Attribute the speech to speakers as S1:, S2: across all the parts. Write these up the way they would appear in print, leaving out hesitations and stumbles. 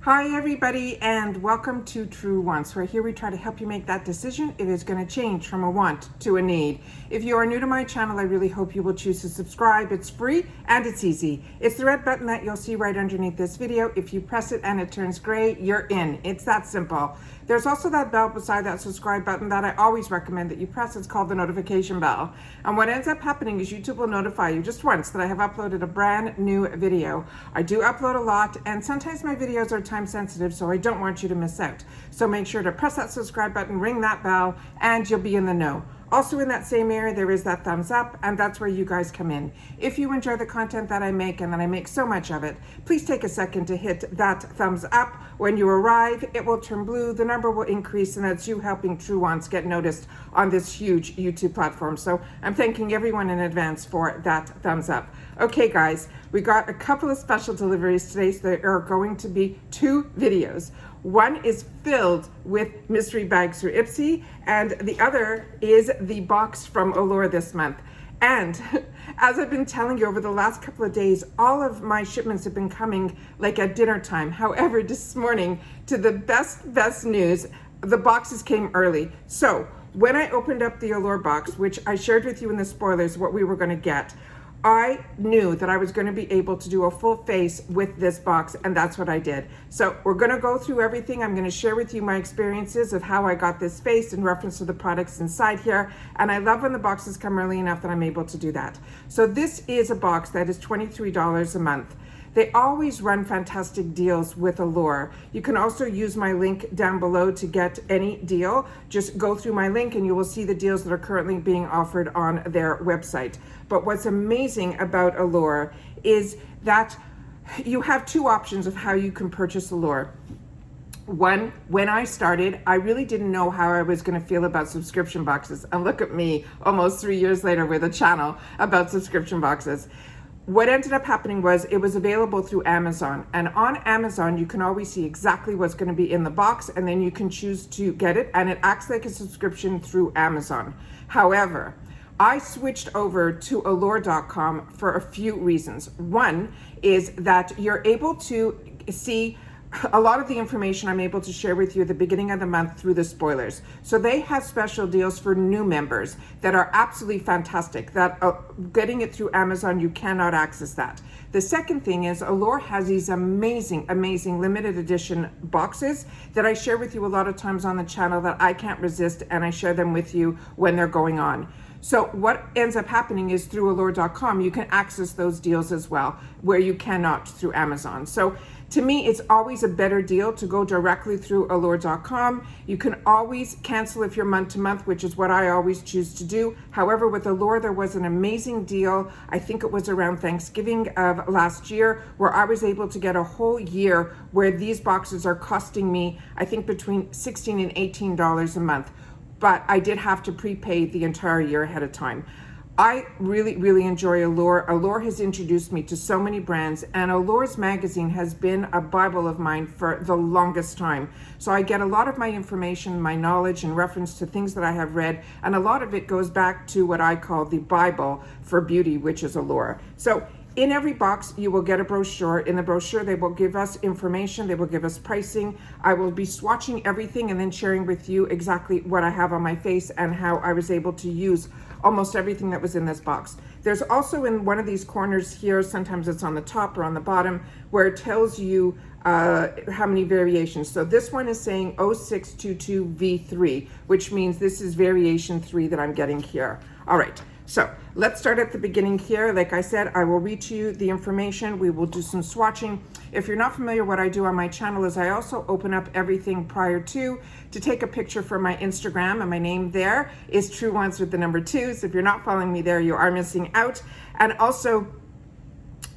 S1: Hi everybody, and welcome to True Wants, where here we try to help you make that decision. It is going to change from a want to a need. If you are new to my channel, I really hope you will choose to subscribe. It's free and it's easy. It's the red button that you'll see right underneath this video. If you press it and it turns gray, you're in. It's that simple. There's also that bell beside that subscribe button that I always recommend that you press. It's called the notification bell. And what ends up happening is YouTube will notify you just once that I have uploaded a brand new video. I do upload a lot, and sometimes my videos are time sensitive, so I don't want you to miss out. So make sure to press that subscribe button, ring that bell, and you'll be in the know. Also in that same area, there is that thumbs up, and that's where you guys come in. If you enjoy the content that I make, and that I make so much of it, please take a second to hit that thumbs up. When you arrive, it will turn blue, the number will increase, and that's you helping True Wants get noticed on this huge YouTube platform. So I'm thanking everyone in advance for that thumbs up. Okay guys, we got a couple of special deliveries today, so there are going to be two videos. One is filled with mystery bags through Ipsy, and the other is the box from Allure this month. And as I've been telling you over the last couple of days, all of my shipments have been coming like at dinner time. However, this morning, to the best news, the boxes came early. So when I opened up the Allure box, which I shared with you in the spoilers what we were going to get, I knew that I was going to be able to do a full face with this box, and that's what I did. So we're going to go through everything. I'm going to share with you my experiences of how I got this face in reference to the products inside here, and I love when the boxes come early enough that I'm able to do that. So this is a box that is $23 a month. They always run fantastic deals with Allure. You can also use my link down below to get any deal. Just go through my link and you will see the deals that are currently being offered on their website. But what's amazing about Allure is that you have two options of how you can purchase Allure. One, when I started, I really didn't know how I was going to feel about subscription boxes. And look at me, almost 3 years later with a channel about subscription boxes. What ended up happening was it was available through Amazon, and on Amazon you can always see exactly what's going to be in the box, and then you can choose to get it, and it acts like a subscription through Amazon. However, I switched over to allure.com for a few reasons. One is that you're able to see a lot of the information I'm able to share with you at the beginning of the month through the spoilers. So they have special deals for new members that are absolutely fantastic, that getting it through Amazon, you cannot access that. The second thing is Allure has these amazing limited edition boxes that I share with you a lot of times on the channel that I can't resist, and I share them with you when they're going on. So what ends up happening is through allure.com, you can access those deals as well, where you cannot through Amazon. So to me, it's always a better deal to go directly through allure.com. You can always cancel if you're month to month, which is what I always choose to do. However, with Allure, there was an amazing deal. I think it was around Thanksgiving of last year, where I was able to get a whole year where these boxes are costing me, I think, between $16 and $18 a month. But I did have to prepay the entire year ahead of time. I really enjoy Allure. Allure has introduced me to so many brands, and Allure's magazine has been a Bible of mine for the longest time. So I get a lot of my information, my knowledge in reference to things that I have read, and a lot of it goes back to what I call the Bible for beauty, which is Allure. So in every box, you will get a brochure. In the brochure, they will give us information. They will give us pricing. I will be swatching everything and then sharing with you exactly what I have on my face and how I was able to use almost everything that was in this box. There's also in one of these corners here, sometimes it's on the top or on the bottom, where it tells you how many variations. So this one is saying 0622V3, which means this is variation 3 that I'm getting here. All right. So let's start at the beginning here. Like I said, I will read to you the information. We will do some swatching. If you're not familiar, what I do on my channel is I also open up everything prior to take a picture for my Instagram, and my name there is True Wants with the number 2. So if you're not following me there, you are missing out. And also,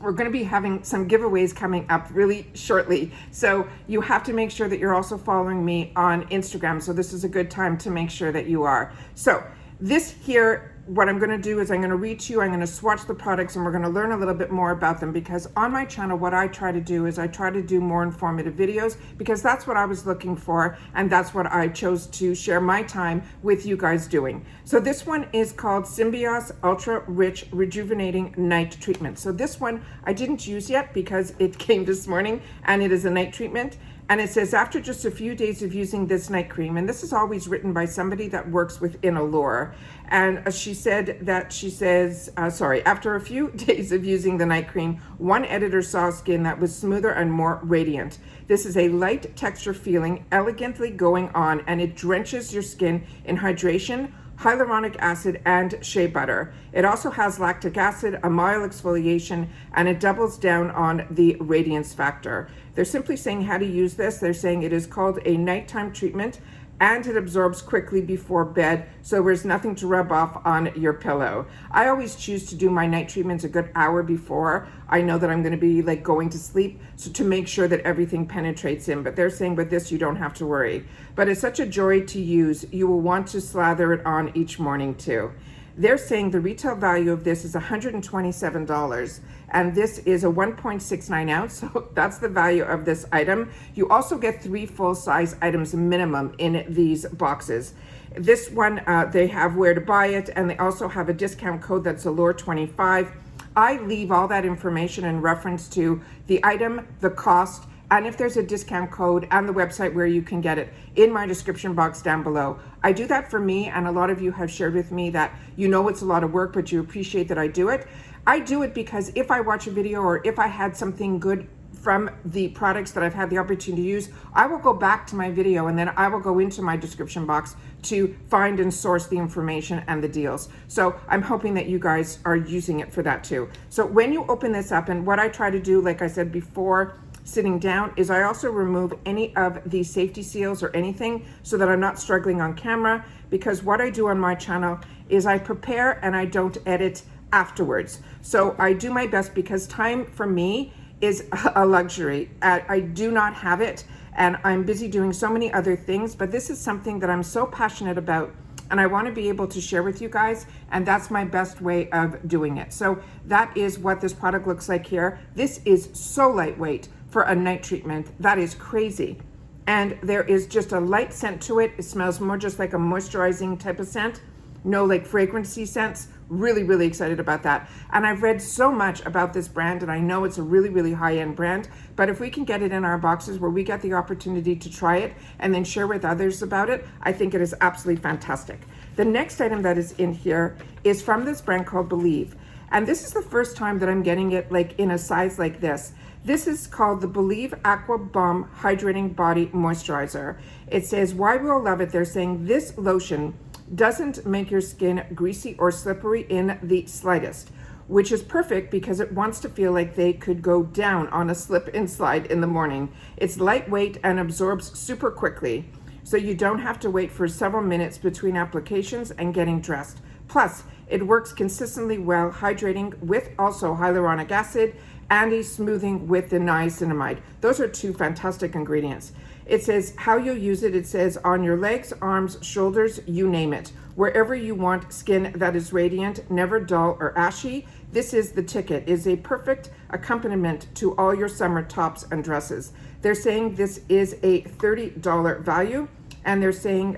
S1: we're going to be having some giveaways coming up really shortly. So you have to make sure that you're also following me on Instagram. So this is a good time to make sure that you are. So this here what I'm going to do is I'm going to read to you, I'm going to swatch the products, and we're going to learn a little bit more about them, because on my channel what I try to do is I try to do more informative videos, because that's what I was looking for, and that's what I chose to share my time with you guys doing. So this one is called SYMBOSIS Ultra Rich Rejuvenating Night Treatment. So this one I didn't use yet because it came this morning, and it is a night treatment. And it says, after just a few days of using this night cream, and this is always written by somebody that works within Allure. And she said that, after a few days of using the night cream, one editor saw skin that was smoother and more radiant. This is a light texture feeling, elegantly going on, and it drenches your skin in hydration, hyaluronic acid, and shea butter. It also has lactic acid, a mild exfoliation, and it doubles down on the radiance factor. They're simply saying how to use this. They're saying it is called a nighttime treatment, and it absorbs quickly before bed, so there's nothing to rub off on your pillow. I always choose to do my night treatments a good hour before I know that I'm going to be like going to sleep, so to make sure that everything penetrates in. But they're saying with this you don't have to worry. But it's such a joy to use. You will want to slather it on each morning too. They're saying the retail value of this is $127, and this is a 1.69 ounce, so that's the value of this item. You also get 3 full-size items minimum in these boxes. This one, they have where to buy it, and they also have a discount code that's Allure25. I leave all that information in reference to the item, the cost, and if there's a discount code and the website where you can get it in my description box down below. I do that for me, and a lot of you have shared with me that you know it's a lot of work, but you appreciate that I do it. I do it because if I watch a video or if I had something good from the products that I've had the opportunity to use, I will go back to my video and then I will go into my description box to find and source the information and the deals. So I'm hoping that you guys are using it for that too. So when you open this up, and what I try to do, like I said before, sitting down, is I also remove any of the safety seals or anything so that I'm not struggling on camera, because what I do on my channel is I prepare and I don't edit afterwards. So I do my best, because time for me is a luxury. I do not have it, and I'm busy doing so many other things, but this is something that I'm so passionate about and I want to be able to share with you guys, and that's my best way of doing it. So that is what this product looks like here. This is so lightweight for a night treatment. That is crazy. And there is just a light scent to it. It smells more just like a moisturizing type of scent. No like fragrancy scents. Really, really excited about that. And I've read so much about this brand, and I know it's a really, really high-end brand, but if we can get it in our boxes where we get the opportunity to try it and then share with others about it, I think it is absolutely fantastic. The next item that is in here is from this brand called BELIF. And this is the first time that I'm getting it like in a size like this. This is called the BELIF Aqua Balm Hydrating Body Moisturizer. It says, why we'll love it. They're saying this lotion doesn't make your skin greasy or slippery in the slightest, which is perfect because it wants to feel like they could go down on a slip and slide in the morning. It's lightweight and absorbs super quickly, so you don't have to wait for several minutes between applications and getting dressed. Plus, it works consistently well, hydrating with also hyaluronic acid and a smoothing with the niacinamide. Those are two fantastic ingredients. It says how you'll use it. It says on your legs, arms, shoulders, you name it. Wherever you want skin that is radiant, never dull or ashy, this is the ticket. Is a perfect accompaniment to all your summer tops and dresses. They're saying this is a $30 value, and they're saying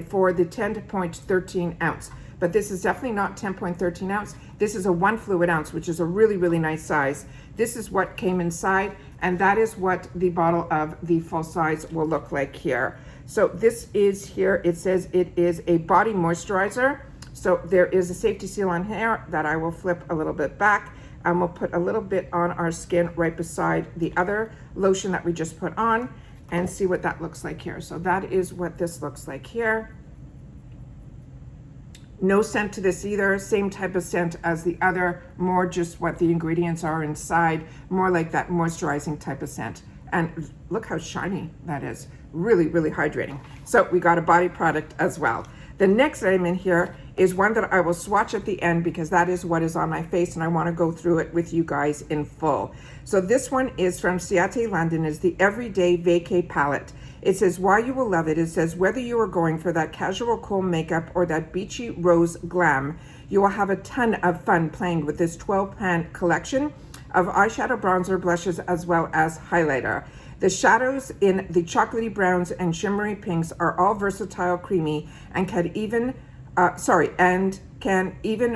S1: for the 10.13 ounce. But this is definitely not 10.13 ounce. This is a 1 fluid ounce, which is a really, really nice size. This is what came inside, and that is what the bottle of the full size will look like here. So this is here, it says it is a body moisturizer. So there is a safety seal on here that I will flip a little bit back, and we'll put a little bit on our skin right beside the other lotion that we just put on, and see what that looks like here. So that is what this looks like here. No scent to this either, same type of scent as the other, more just what the ingredients are inside, more like that moisturizing type of scent. And look how shiny that is. Really, really hydrating. So we got a body product as well. The next item in here is one that I will swatch at the end because that is what is on my face and I want to go through it with you guys in full. So this one is from CIATE London, is the Everyday Vacay palette. It says why you will love it. It says whether you are going for that casual cool makeup or that beachy rose glam, you will have a ton of fun playing with this 12-pan collection of eyeshadow, bronzer, blushes, as well as highlighter. The shadows in the chocolatey browns and shimmery pinks are all versatile, creamy, and can even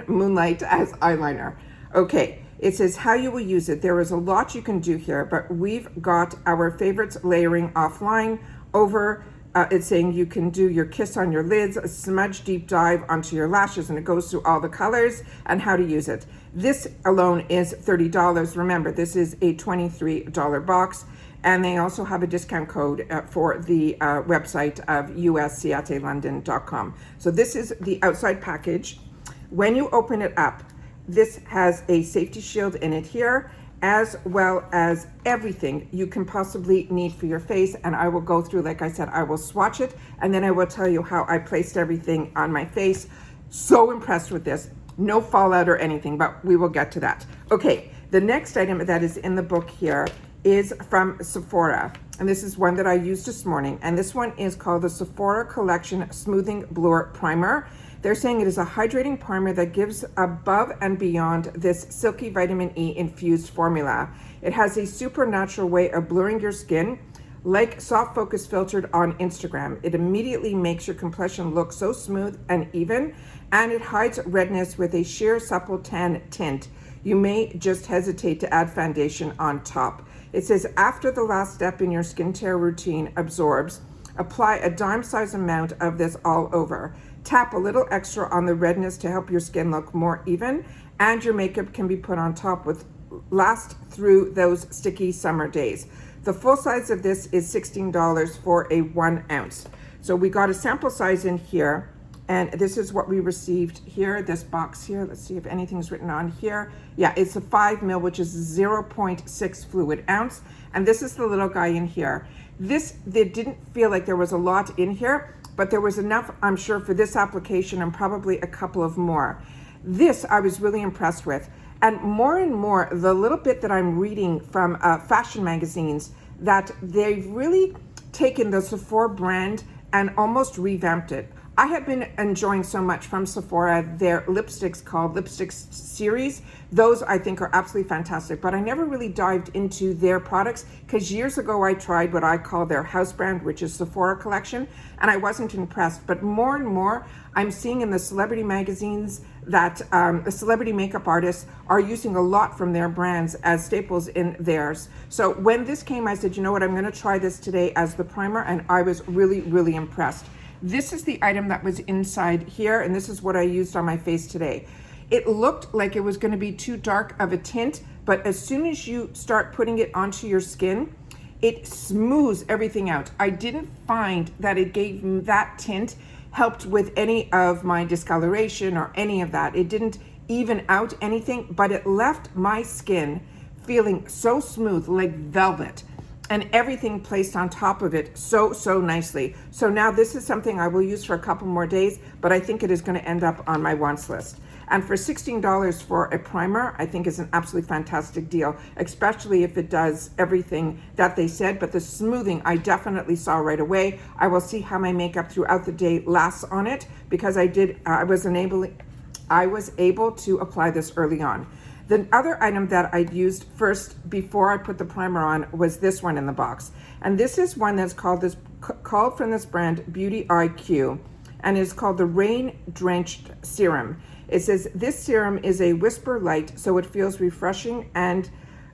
S1: moonlight as eyeliner. Okay, it says how you will use it. There is a lot you can do here, but we've got our favorites layering offline over. It's saying you can do your kiss on your lids, a smudge deep dive onto your lashes, and it goes through all the colors and how to use it. This alone is $30. Remember, this is a $23 box. And they also have a discount code for the website of usciatelondon.com. So this is the outside package. When you open it up, this has a safety shield in it here, as well as everything you can possibly need for your face. And I will go through, like I said, I will swatch it, and then I will tell you how I placed everything on my face. So impressed with this. No fallout or anything, but we will get to that. Okay, the next item that is in the book here is from Sephora, and this is one that I used this morning, and this one is called the Sephora Collection Smoothing Blur Primer. They're saying it is a hydrating primer that gives above and beyond this silky vitamin E infused formula. It has a supernatural way of blurring your skin, like soft focus filtered on Instagram. It immediately makes your complexion look so smooth and even, and it hides redness with a sheer supple tan tint. You may just hesitate to add foundation on top. It says after the last step in your skincare routine absorbs, apply a dime-size amount of this all over. Tap a little extra on the redness to help your skin look more even, and your makeup can be put on top with last through those sticky summer days. The full size of this is $16 for a 1 ounce. So we got a sample size in here, and this is what we received here, this box here. Let's see if anything's written on here. Yeah, it's a 5 ml, which is 0.6 fluid ounce. And this is the little guy in here. They didn't feel like there was a lot in here, but there was enough, I'm sure, for this application and probably a couple of more. This I was really impressed with. And more, the little bit that I'm reading from fashion magazines, that they've really taken the Sephora brand and almost revamped it. I have been enjoying so much from Sephora, their lipsticks called Lipsticks Series. Those I think are absolutely fantastic, but I never really dived into their products because years ago I tried what I call their house brand, which is Sephora Collection, and I wasn't impressed. But more and more, I'm seeing in the celebrity magazines that celebrity makeup artists are using a lot from their brands as staples in theirs. So when this came, I said, you know what, I'm gonna try this today as the primer, and I was really impressed. This is the item that was inside here, and this is what I used on my face today. It looked like it was going to be too dark of a tint, but as soon as you start putting it onto your skin, it smooths everything out. I didn't find that it gave me that tint, helped with any of my discoloration or any of that. It didn't even out anything, but it left my skin feeling so smooth, like velvet, and everything placed on top of it so nicely. So now this is something I will use for a couple more days, but I think it is going to end up on my wants list. And for $16 for a primer, I think is an absolutely fantastic deal, especially if it does everything that they said. But the smoothing I definitely saw right away. I will see how my makeup throughout the day lasts on it, because I was able to apply this early on. The other item that I used first before I put the primer on was this one in the box. And this is one that's called from this brand BEAUTANIQ, and is called the Raindrench Serum. It says this serum is a whisper light, so it feels refreshing, and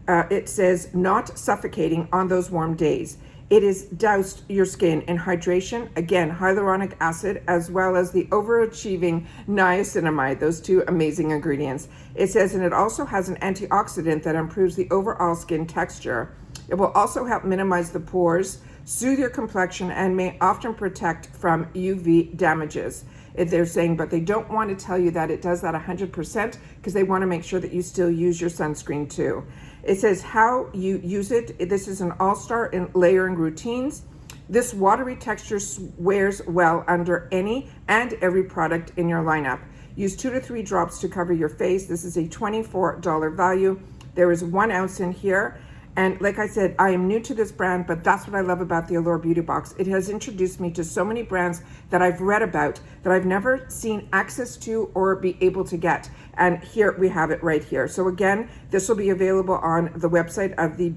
S1: it says not suffocating on those warm days. It is doused your skin in hydration, again, hyaluronic acid, as well as the overachieving niacinamide, those two amazing ingredients. It says, and it also has an antioxidant that improves the overall skin texture. It will also help minimize the pores, soothe your complexion, and may often protect from UV damages. They're saying, but they don't want to tell you that it does that 100%, because they want to make sure that you still use your sunscreen too. It says how you use it. This is an all-star in layering routines. This watery texture wears well under any and every product in your lineup. Use 2 to 3 drops to cover your face. This is a $24 value. There is 1 ounce in here. And like I said, I am new to this brand, but that's what I love about the Allure Beauty Box. It has introduced me to so many brands that I've read about that I've never seen access to or be able to get. And here we have it right here. So again, this will be available on the website of the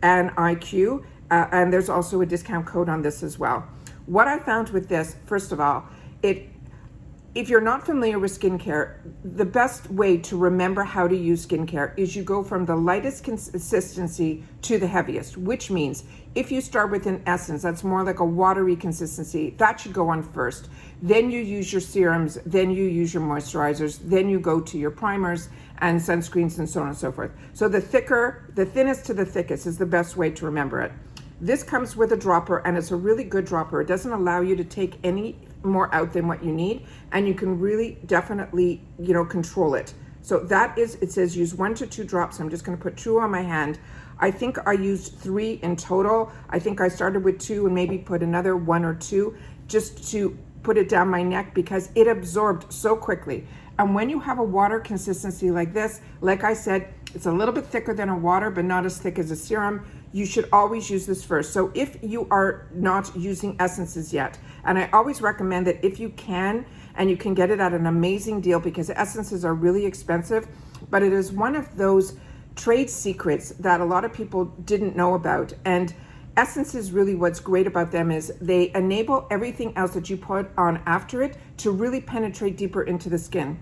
S1: BEAUTANIQ, and there's also a discount code on this as well. What I found with this, first of all, if you're not familiar with skincare, the best way to remember how to use skincare is you go from the lightest consistency to the heaviest, which means if you start with an essence that's more like a watery consistency, that should go on first. Then you use your serums, then you use your moisturizers, then you go to your primers and sunscreens and so on and so forth. So the thinnest to the thickest is the best way to remember it. This comes with a dropper, and it's a really good dropper. It doesn't allow you to take any more out than what you need, and you can really definitely, control it. So that is, it says use 1 to 2 drops. I'm just going to put 2 on my hand. I think I used 3 in total. I think I started with 2 and maybe put another 1 or 2 just to put it down my neck because it absorbed so quickly. And when you have a water consistency like this, like I said, it's a little bit thicker than a water, but not as thick as a serum. You should always use this first. So if you are not using essences yet, and I always recommend that if you can, and you can get it at an amazing deal because essences are really expensive, but it is one of those trade secrets that a lot of people didn't know about. And essences, really what's great about them is they enable everything else that you put on after it to really penetrate deeper into the skin.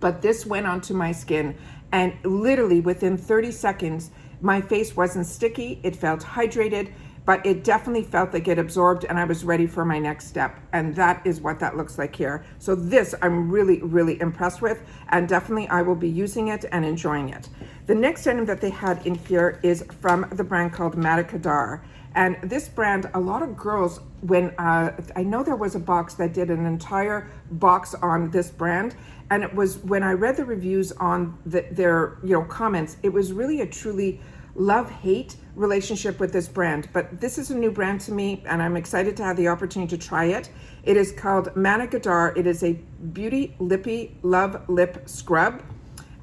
S1: But this went onto my skin, and literally within 30 seconds, my face wasn't sticky, it felt hydrated, but it definitely felt like it absorbed and I was ready for my next step. And that is what that looks like here. So this I'm really, really impressed with, and definitely I will be using it and enjoying it. The next item that they had in here is from the brand called KADAR. And this brand, a lot of girls, when I know there was a box that did an entire box on this brand, and it was when I read the reviews on their comments, it was really a truly love-hate relationship with this brand. But this is a new brand to me, and I'm excited to have the opportunity to try it. It is called MANNA KADAR. It is a Beauty Lippie Love Lip Scrub.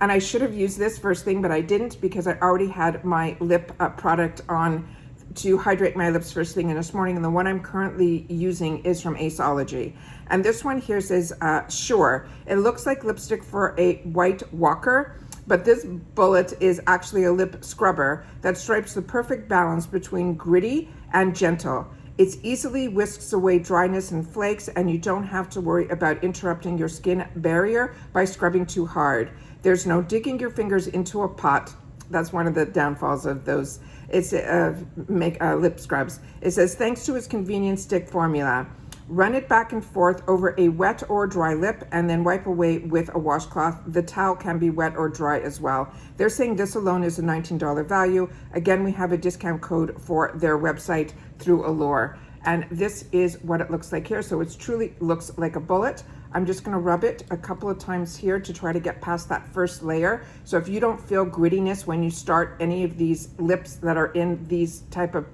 S1: And I should have used this first thing, but I didn't because I already had my lip product on to hydrate my lips first thing in this morning, and the one I'm currently using is from Aceology. And this one here says, sure, it looks like lipstick for a white walker, but this bullet is actually a lip scrubber that strikes the perfect balance between gritty and gentle. It easily whisks away dryness and flakes, and you don't have to worry about interrupting your skin barrier by scrubbing too hard. There's no digging your fingers into a pot. That's one of the downfalls of those. It's lip scrubs. It says, thanks to its convenient stick formula, run it back and forth over a wet or dry lip and then wipe away with a washcloth. The towel can be wet or dry as well. They're saying this alone is a $19 value. Again, we have a discount code for their website through Allure. And this is what it looks like here. So it truly looks like a bullet. I'm just going to rub it a couple of times here to try to get past that first layer. So if you don't feel grittiness when you start any of these lips that are in these type of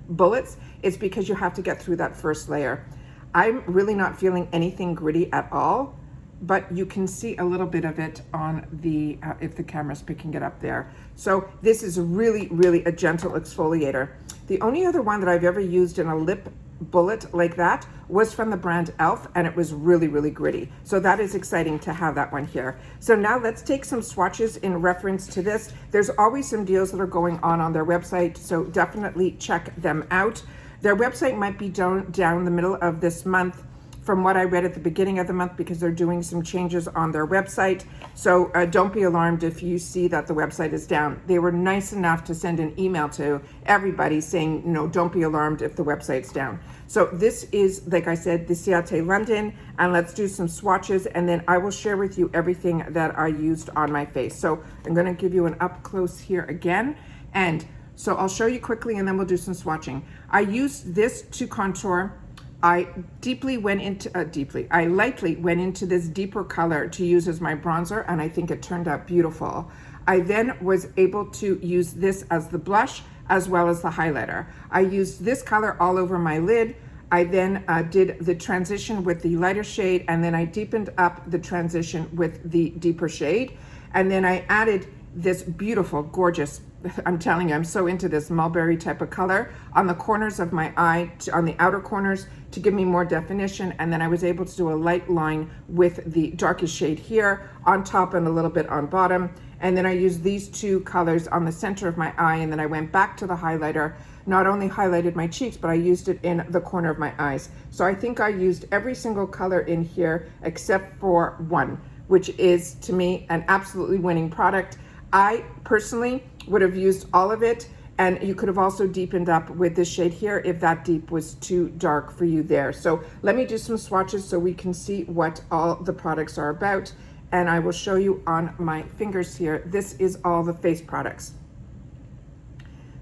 S1: bullets, it's because you have to get through that first layer. I'm really not feeling anything gritty at all, but you can see a little bit of it on the, if the camera's picking it up there. So this is really, really a gentle exfoliator. The only other one that I've ever used in a lip bullet like that was from the brand e.l.f. and it was really, really gritty. So that is exciting to have that one here. So now let's take some swatches in reference to this. There's always some deals that are going on their website, so definitely check them out. Their website might be down the middle of this month from what I read at the beginning of the month because they're doing some changes on their website. So don't be alarmed if you see that the website is down. They were nice enough to send an email to everybody saying, no, don't be alarmed if the website's down. So this is, like I said, the CIATE London, and let's do some swatches, and then I will share with you everything that I used on my face. So I'm gonna give you an up close here again. And so I'll show you quickly and then we'll do some swatching. I used this to contour. I lightly went into this deeper color to use as my bronzer, and I think it turned out beautiful. I then was able to use this as the blush. as well as the highlighter. I used this color all over my lid. I then did the transition with the lighter shade, and then I deepened up the transition with the deeper shade. And then I added this beautiful, gorgeous, I'm telling you, I'm so into this mulberry type of color on the corners of my eye, on the outer corners, to give me more definition. And then I was able to do a light line with the darkest shade here on top and a little bit on bottom. And then I used these two colors on the center of my eye, and then I went back to the highlighter, not only highlighted my cheeks, but I used it in the corner of my eyes. So I think I used every single color in here except for one, which is, to me, an absolutely winning product. I personally would have used all of it, and you could have also deepened up with this shade here if that deep was too dark for you there. So let me do some swatches so we can see what all the products are about, and I will show you on my fingers here. This is all the face products.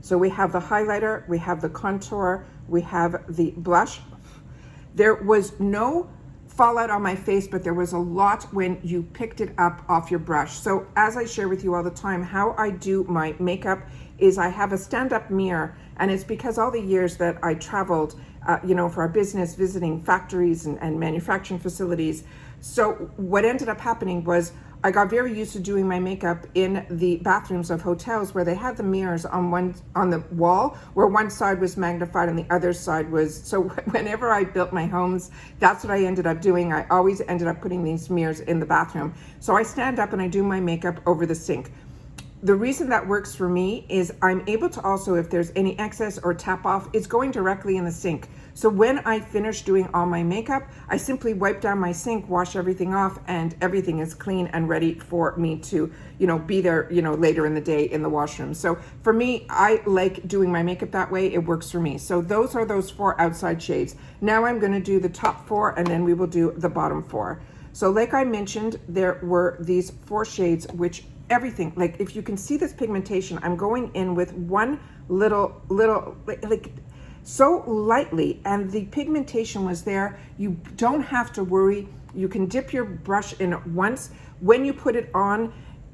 S1: So we have the highlighter, we have the contour, we have the blush. There was no fallout on my face, but there was a lot when you picked it up off your brush. So as I share with you all the time, how I do my makeup is I have a stand-up mirror, and it's because all the years that I traveled, you know, for our business, visiting factories and manufacturing facilities. So what ended up happening was I got very used to doing my makeup in the bathrooms of hotels where they had the mirrors on the wall, where one side was magnified and the other side was, so whenever I built my homes, that's what I ended up doing. I always ended up putting these mirrors in the bathroom. So I stand up and I do my makeup over the sink. The reason that works for me is I'm able to also, if there's any excess or tap off, it's going directly in the sink. So when I finish doing all my makeup, I simply wipe down my sink, wash everything off, and everything is clean and ready for me to, you know, be there, you know, later in the day in the washroom. So for me, I like doing my makeup that way. It works for me. So those are those 4 outside shades. Now I'm going to do the top 4, and then we will do the bottom 4. So like I mentioned, there were these 4 shades, which everything, like if you can see this pigmentation, I'm going in with one little like so lightly, and the pigmentation was there. You don't have to worry. You can dip your brush in it once. When you put it on,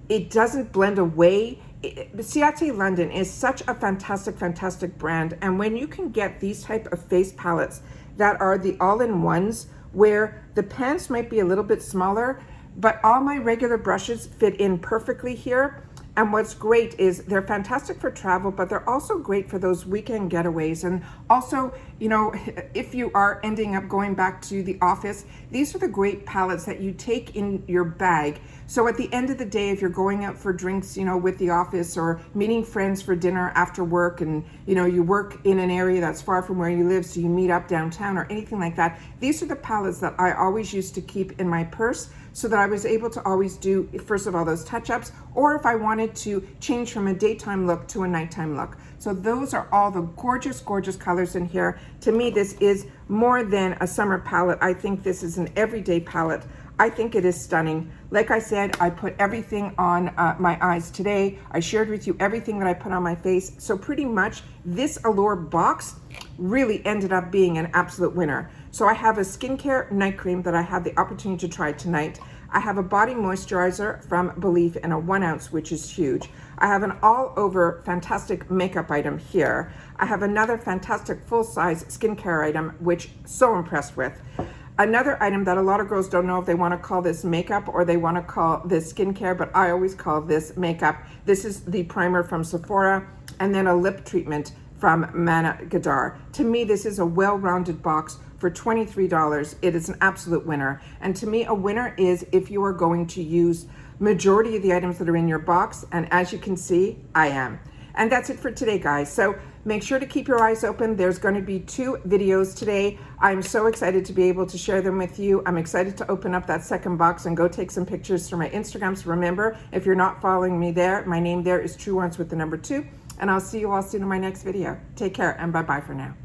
S1: it doesn't blend away. CIATE London is such a fantastic brand, and when you can get these type of face palettes that are the all-in-ones, where the pans might be a little bit smaller, but all my regular brushes fit in perfectly here. And what's great is they're fantastic for travel, but they're also great for those weekend getaways. And also, you know, if you are ending up going back to the office, these are the great palettes that you take in your bag. So at the end of the day, if you're going out for drinks, you know, with the office, or meeting friends for dinner after work, and, you know, you work in an area that's far from where you live, so you meet up downtown or anything like that, these are the palettes that I always used to keep in my purse, so that I was able to always do, first of all, those touch-ups, or if I wanted to change from a daytime look to a nighttime look. So those are all the gorgeous colors in here. To me, this is more than a summer palette. I think this is an everyday palette. I think it is stunning. Like I said, I put everything on my eyes today. I shared with you everything that I put on my face. So pretty much this Allure box really ended up being an absolute winner. So I have a skincare night cream that I had the opportunity to try tonight. I have a body moisturizer from BELIF in a 1 ounce, which is huge. I have an all over fantastic makeup item here. I have another fantastic full size skincare item, which so impressed with. Another item that a lot of girls don't know if they want to call this makeup or they want to call this skincare, but I always call this makeup. This is the primer from SEPHORA, and then a lip treatment from MANNA KADAR. To me, this is a well-rounded box for $23. It is an absolute winner. And to me, a winner is if you are going to use majority of the items that are in your box. And as you can see, I am. And that's it for today, guys. So make sure to keep your eyes open. There's going to be 2 videos today. I'm so excited to be able to share them with you. I'm excited to open up that second box and go take some pictures for my Instagram. So remember, if you're not following me there, my name there is True Ones with the number 2. And I'll see you all soon in my next video. Take care, and bye-bye for now.